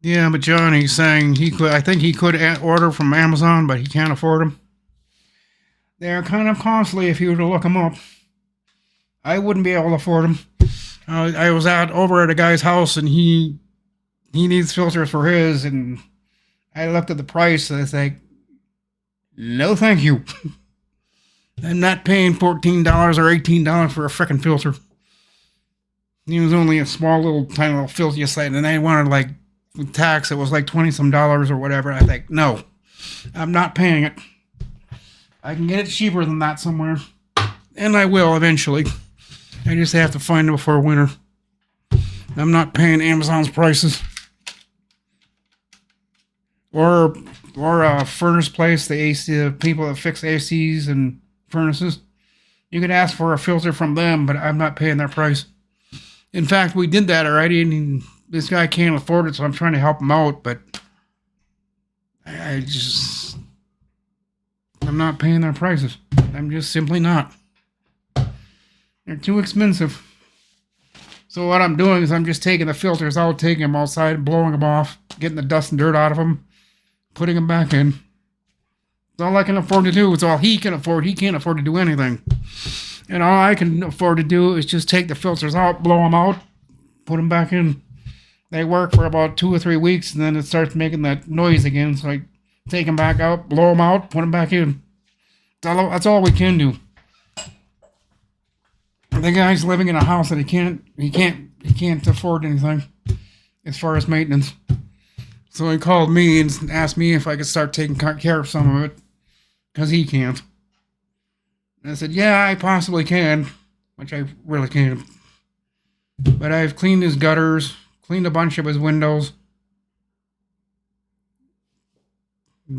Yeah, but Johnny's saying he could. I think he could order from Amazon, but he can't afford them. They're kind of costly if you were to look them up. I wouldn't be able to afford them. I was over at a guy's house, and he needs filters for his, and I looked at the price, and I was like, no, thank you. I'm not paying $14 or $18 for a frickin' filter. It was only a small little, tiny little filter site, and I wanted like. With tax, it was like $20-some or whatever. I think, no, I'm not paying it. I can get it cheaper than that somewhere. And I will eventually. I just have to find it before winter. I'm not paying Amazon's prices. Or a furnace place, the AC, the people that fix ACs and furnaces. You could ask for a filter from them, but I'm not paying their price. In fact, we did that already, and this guy can't afford it, so I'm trying to help him out, but I'm not paying their prices. I'm just simply not. They're too expensive. So what I'm doing is I'm just taking the filters out, taking them outside, blowing them off, getting the dust and dirt out of them, putting them back in. It's all I can afford to do. It's all he can afford. He can't afford to do anything. And all I can afford to do is just take the filters out, blow them out, put them back in. They work for about 2 or 3 weeks, and then it starts making that noise again. So I take them back out, blow them out, put them back in. That's all we can do. The guy's living in a house that he can't afford anything as far as maintenance. So he called me and asked me if I could start taking care of some of it, because he can't. And I said, yeah, I possibly can, which I really can't. But I've cleaned his gutters, cleaned a bunch of his windows,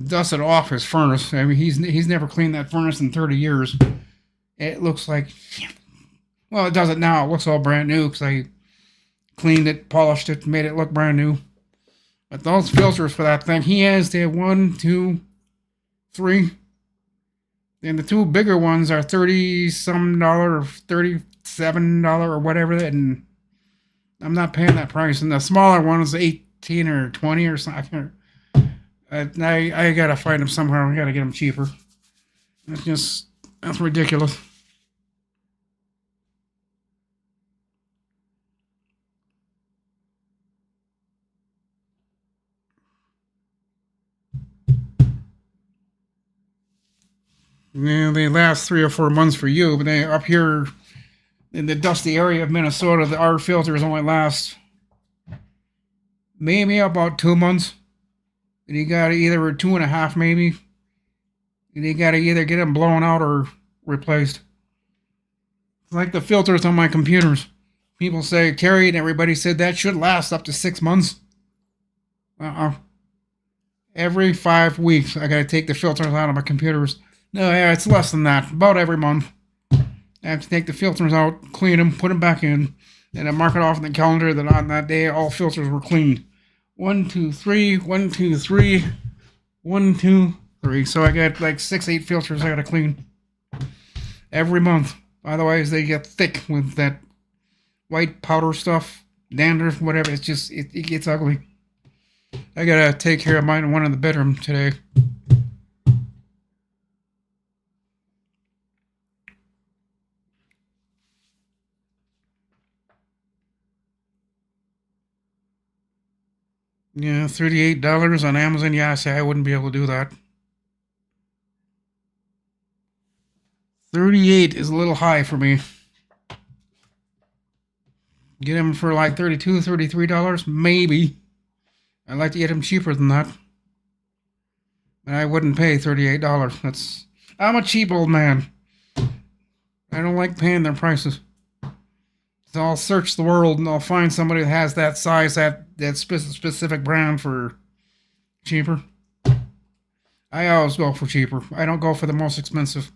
dusted off his furnace. I mean, he's never cleaned that furnace in 30 years. It looks like, well, it does it now. It looks all brand new because I cleaned it, polished it, made it look brand new. But those filters for that thing, he has to have 1, 2, 3. And the 2 bigger ones are $30-some or $37 or whatever, and I'm not paying that price. And the smaller one is 18 or 20 or something. I gotta find them somewhere. I gotta get them cheaper. That's ridiculous. Yeah, they last 3 or 4 months for you, but they up here in the dusty area of Minnesota, our filters only last maybe about 2 months. And you got either 2.5 maybe. And you got to either get them blown out or replaced. It's like the filters on my computers. People say, Terry, and everybody said that should last up to 6 months. Every 5 weeks, I got to take the filters out of my computers. No, yeah, it's less than that. About every month. I have to take the filters out, clean them, put them back in, and I mark it off in the calendar that on that day all filters were cleaned. 1, 2, 3, 1, 2, 3, 1, 2, 3. So I got like 6, 8 filters I gotta clean every month. Otherwise, they get thick with that white powder stuff, dandruff, whatever. It's just it gets ugly. I gotta take care of mine in one in the bedroom today. Yeah, $38 on Amazon. Yeah, I say I wouldn't be able to do that. 38 is a little high for me. Get them for like $32, $33, maybe. I'd like to get them cheaper than that. And I wouldn't pay $38. I'm a cheap old man. I don't like paying their prices. So I'll search the world and I'll find somebody that has that size, that specific brand for cheaper. I always go for cheaper. I don't go for the most expensive.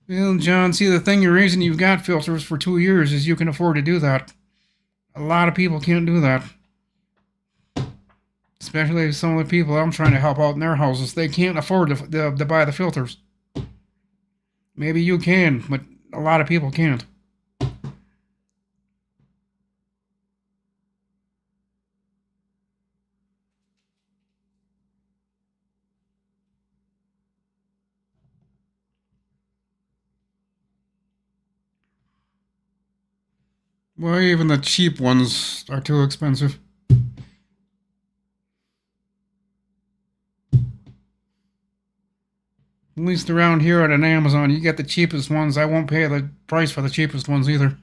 Well, John, see, the reason you've got filters for 2 years is you can afford to do that. A lot of people can't do that. Especially some of the people I'm trying to help out in their houses. They can't afford to buy the filters. Maybe you can, but a lot of people can't. Well, even the cheap ones are too expensive. At least around here at an Amazon, you get the cheapest ones. I won't pay the price for the cheapest ones either.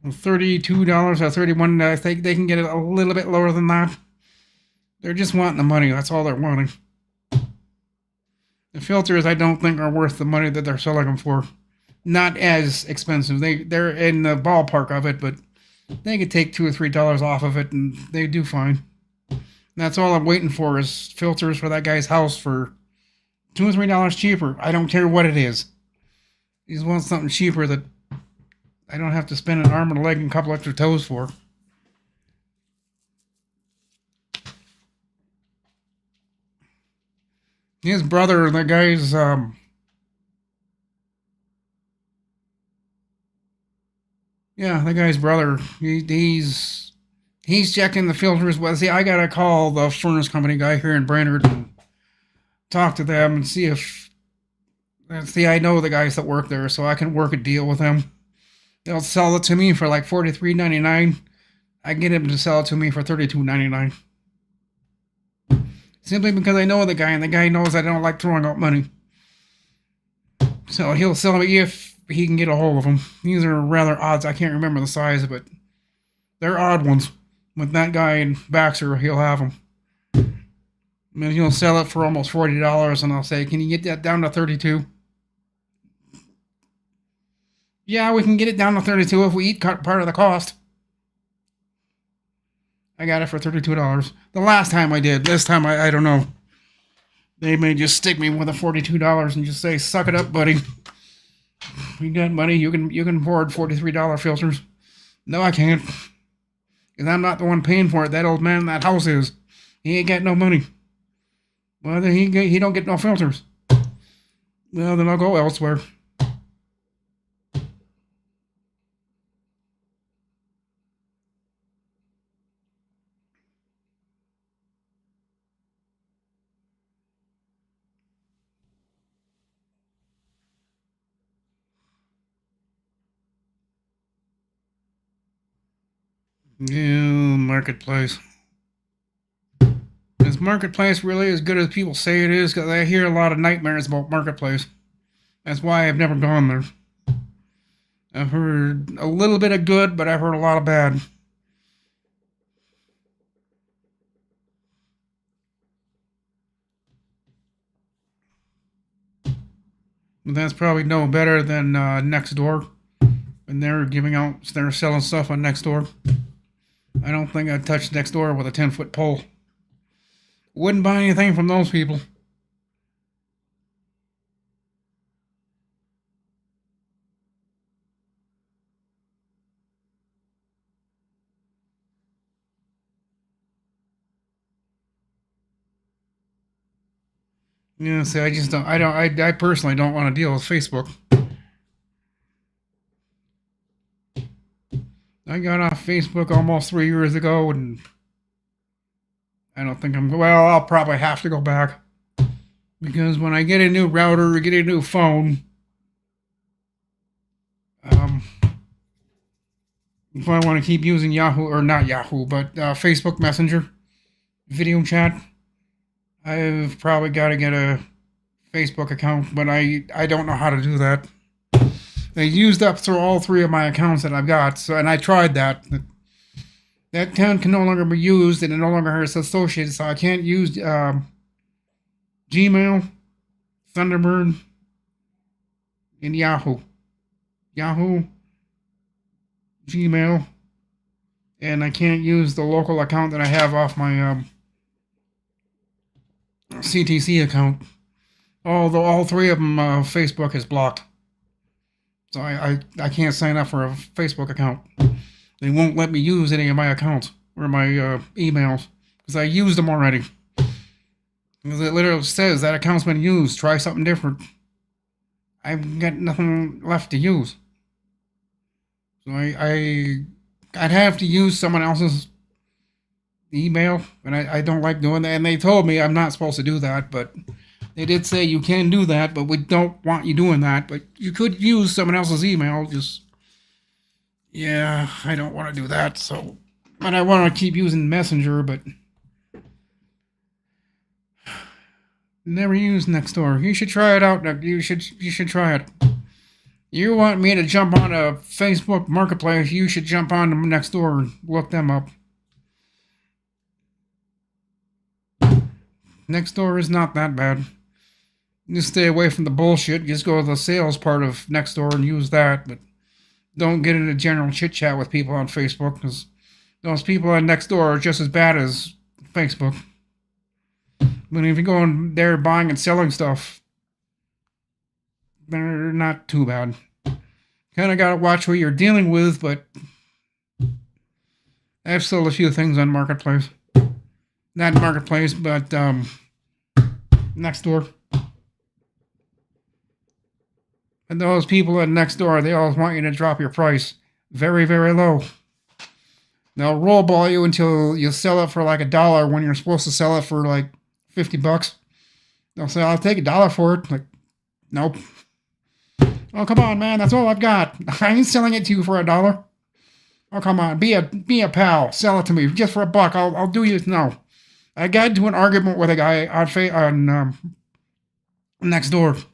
$32 or $31. I think they can get it a little bit lower than that. They're just wanting the money. That's all they're wanting. The filters, I don't think, are worth the money that they're selling them for. Not as expensive. They're in the ballpark of it, but they could take $2 or $3 off of it, and they do fine. And that's all I'm waiting for is filters for that guy's house for $2 or $3 cheaper. I don't care what it is. He just wants something cheaper that I don't have to spend an arm and a leg and a couple extra toes for. His brother, the guy's the guy's brother. He's checking the filters. Well, see, I gotta call the furnace company guy here in Brainerd and talk to them and see if. See, I know the guys that work there, so I can work a deal with them. They'll sell it to me for like $43.99. I get him to sell it to me for $32.99. Simply because I know the guy, and the guy knows I don't like throwing out money. So he'll sell me if he can get a hold of them. These are rather odds. I can't remember the size, but they're odd ones. With that guy in Baxter, he'll have them. I mean, he'll sell it for almost $40, and I'll say, "Can you get that down to 32?" Yeah, we can get it down to 32 if we eat part of the cost. I got it for $32. The last time I did. This time I don't know. They may just stick me with the $42 and just say, "Suck it up, buddy. You got money. You can afford $43 filters." No, I can't. Because I'm not the one paying for it. That old man in that house is. He ain't got no money. Well, then he don't get no filters. Well, then I'll go elsewhere. Yeah, marketplace. Is marketplace really as good as people say it is? Because I hear a lot of nightmares about marketplace. That's why I've never gone there. I've heard a little bit of good, but I've heard a lot of bad. But that's probably no better than Nextdoor. And they're selling stuff on Nextdoor. I don't think I'd touch Nextdoor with a 10-foot pole. Wouldn't buy anything from those people. Yeah, see, I just don't. I don't. I personally don't want to deal with Facebook. I got off Facebook almost 3 years ago, and I don't think well, I'll probably have to go back. Because when I get a new router or get a new phone, um, if I want to keep using Yahoo, or not Yahoo, but Facebook Messenger, video chat, I've probably got to get a Facebook account, but I don't know how to do that. I used up through all 3 of my accounts that I've got, so and I tried that. That account can no longer be used, and it no longer is associated, so I can't use Gmail, Thunderbird, and Yahoo. Yahoo, Gmail, and I can't use the local account that I have off my CTC account. Although all 3 of them, Facebook is blocked. So I can't sign up for a Facebook account. They won't let me use any of my accounts or my emails because I used them already. Because it literally says that account's been used. Try something different. I've got nothing left to use. So I'd have to use someone else's email, and I don't like doing that. And they told me I'm not supposed to do that, but they did say you can do that, but we don't want you doing that. But you could use someone else's email. Yeah, I don't want to do that. So, but I want to keep using Messenger, but never use Nextdoor. You should try it out. You should try it. You want me to jump on a Facebook Marketplace? You should jump on to Nextdoor and look them up. Nextdoor is not that bad. Just stay away from the bullshit. Just go to the sales part of Nextdoor and use that. But don't get into general chit chat with people on Facebook, because those people on Nextdoor are just as bad as Facebook. But if you go in there buying and selling stuff, they're not too bad. Kind of got to watch who you're dealing with, but I've sold a few things on Marketplace. Not Marketplace, but Nextdoor. And those people at Nextdoor, they always want you to drop your price very, very low. They'll rollball you until you sell it for like $1 when you're supposed to sell it for like $50. They'll say, I'll take $1 for it. Like, nope. Oh, come on, man. That's all I've got. I ain't selling it to you for $1. Oh, come on. Be a pal. Sell it to me just for $1. I'll do you. No. I got into an argument with a guy on Nextdoor.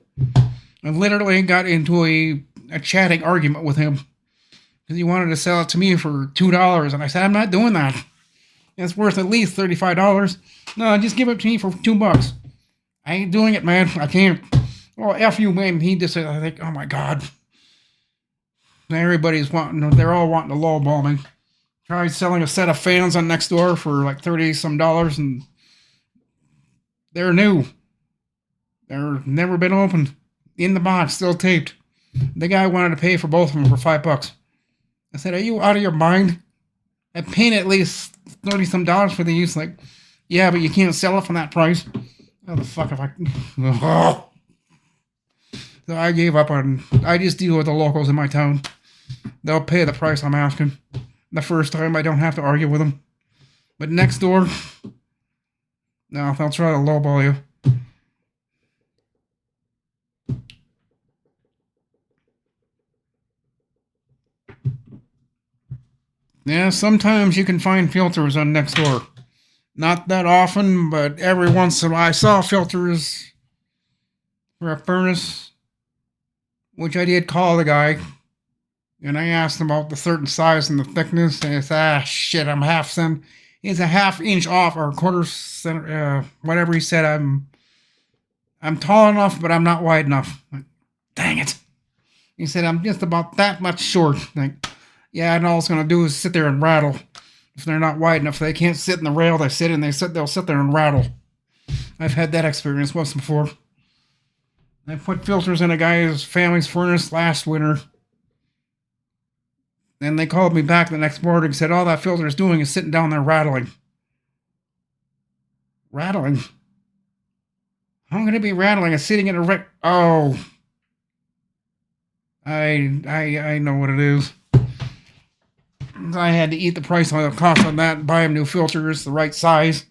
I literally got into a chatting argument with him because he wanted to sell it to me for $2. And I said, I'm not doing that. It's worth at least $35. No, just give it to me for $2. I ain't doing it, man. I can't. Oh, F you, man. He just said, I think, oh my God. Everybody's they're all wanting to lowball me. Tried selling a set of fans on Nextdoor for like $30 some, and they're new. They're never been opened. In the box, still taped. The guy wanted to pay for both of them for $5. I said, are you out of your mind? I paid at least $30 some for these. Like, yeah, but you can't sell it for that price. How the fuck if I... So I gave up on... I just deal with the locals in my town. They'll pay the price I'm asking. The first time, I don't have to argue with them. But Nextdoor... No, they'll try to lowball you. Yeah, sometimes you can find filters on Nextdoor. Not that often, but every once in a while I saw filters for a furnace, which I did call the guy, and I asked him about the certain size and the thickness, and he said, shit, I'm half cent. He's a ½ inch off, or a quarter cent, whatever he said. I'm tall enough, but I'm not wide enough. Like, dang it. He said, I'm just about that much short. Like, yeah, and all it's going to do is sit there and rattle. If they're not wide enough, they can't sit in the rail. They'll sit there and rattle. I've had that experience once before. I put filters in a guy's family's furnace last winter. And they called me back the next morning and said, all that filter is doing is sitting down there rattling. Rattling? How can it be rattling? It's sitting in a Oh. I know what it is. I had to eat the price on the cost on that and buy him new filters, the right size.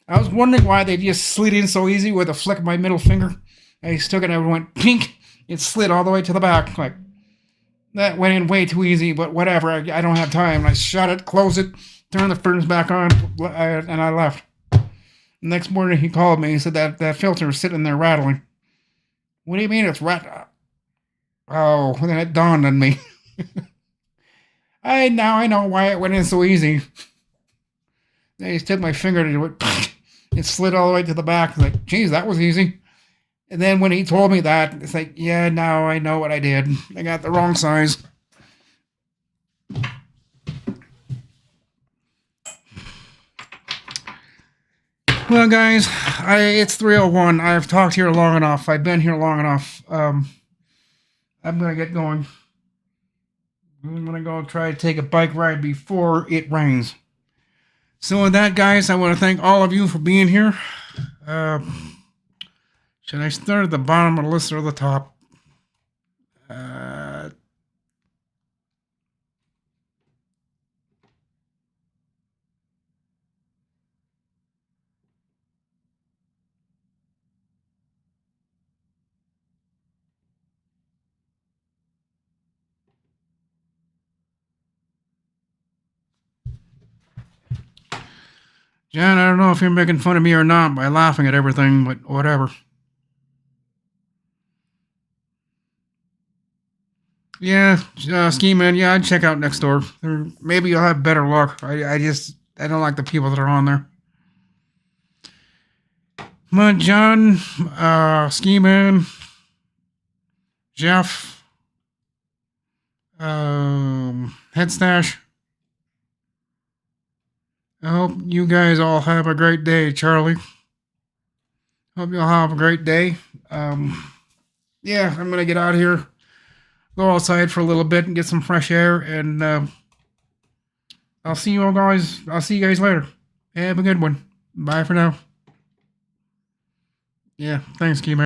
I was wondering why they just slid in so easy with a flick of my middle finger. I just took it and it went pink. It slid all the way to the back. Like, that went in way too easy, but whatever. I don't have time. I shut it, closed it, turned the furnace back on, and I left. The next morning he called me. He said that filter was sitting there rattling. What do you mean it's Oh, then it dawned on me. Now I know why it went in so easy. I just took my finger to it. It slid all the way to the back. It's like, geez, that was easy. And then when he told me that, it's like, yeah, now I know what I did. I got the wrong size. Well, guys, it's 3:01. I've talked here long enough. I've been here long enough. I'm going to get going. I'm going to go try to take a bike ride before it rains. So with that, guys, I want to thank all of you for being here. Should I start at the bottom of the list or the top? Jan, I don't know if you're making fun of me or not by laughing at everything, but whatever. Yeah, Ski Man, yeah, I'd check out next door. Maybe you'll have better luck. I don't like the people that are on there. But John, Ski Man, Jeff, Headstash, I hope you guys all have a great day, Charlie. Hope you'll have a great day. Yeah, I'm gonna get out of here, go outside for a little bit and get some fresh air, and I'll see you all guys. I'll see you guys later. Have a good one. Bye for now. Yeah, thanks, Key Man.